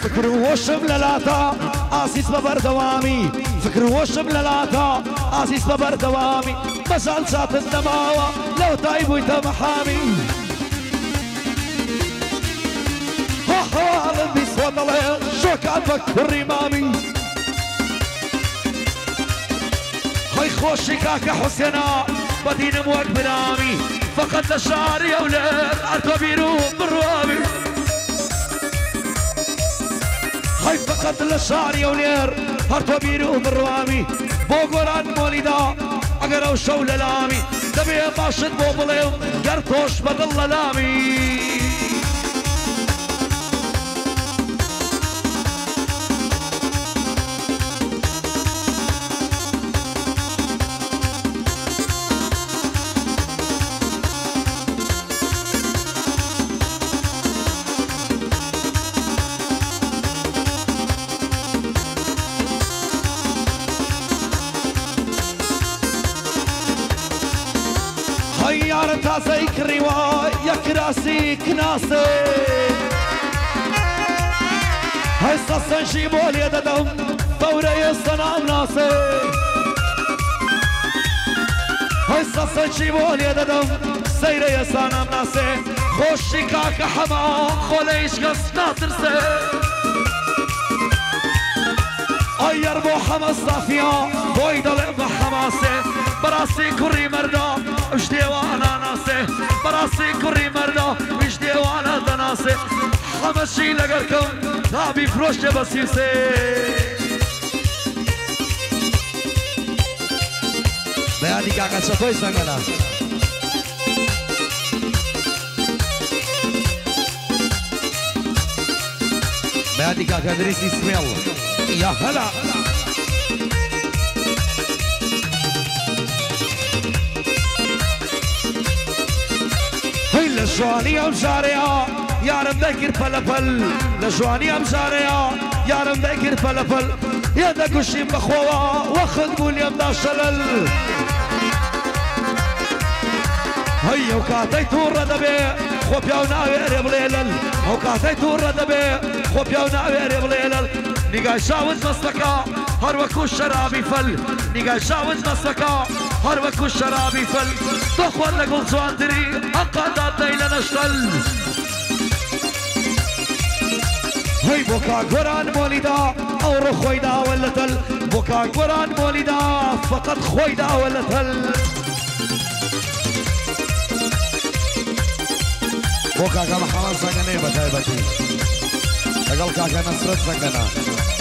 فكر وشم للاتا آسيس ببردوامي فكر وشم للاتا آسيس ببردوامي مزال سات الدماوة لو تايب ويتمحامي حوال بيسود الله شوكات فكر رمامي هاي خوشي كاكا حسنا بدين موك بنامي فقد للشعر يا ولاد ارتبيرو بالروامي هاي فقد للشعر يا ولاد ارتبيرو بالروامي بوغوران مولدا اگر او شو للامي دبي باشد بوبليو قرطوش بدل لامي تازيك الرواية كراسي كناسي هاي صاصا نجيبو اليددهم فورا يصنع ناسي هاي صاصا نجيبو اليددهم سيرا يصنع ناسي خوشي كاكا حما خوليش قصنا ترسي اير بو حما صافيا بويدا لعب حماسي براسي كوري مردا مش ديوانا ناسي براسي كوري مردا مش ديوانا دناسي حمشي لقركم تابي فروش بسيسي بيادي كاكا شطوي سنگنا بيادي كاكا دريسي سميل يا هلا لجواني ام جاريا يا رب ذكر فلفل لجواني ام جاريا يا رب ذكر فلفل يا دا كشي بخوا واخذ قول يا دا شلل هيا وكاتي تور دبي خو بياونا ويري بليلل وكاتي تور دبي خو بياونا ويري بليلل نيجا شاوز مسلكا هر وكو شرابي فل نيجا شاوز مسلكا هر وكو شرابي فل تخوان لقل زواندري اقادات ليلة نشتل هي بوكا قران مولدا او رو خويدا ولا تل بوكا قران مولدا فقط خويدا ولا تل بوكا كما حمام سنگنه بتاي بتي اقل كاكا نصرت سنگنا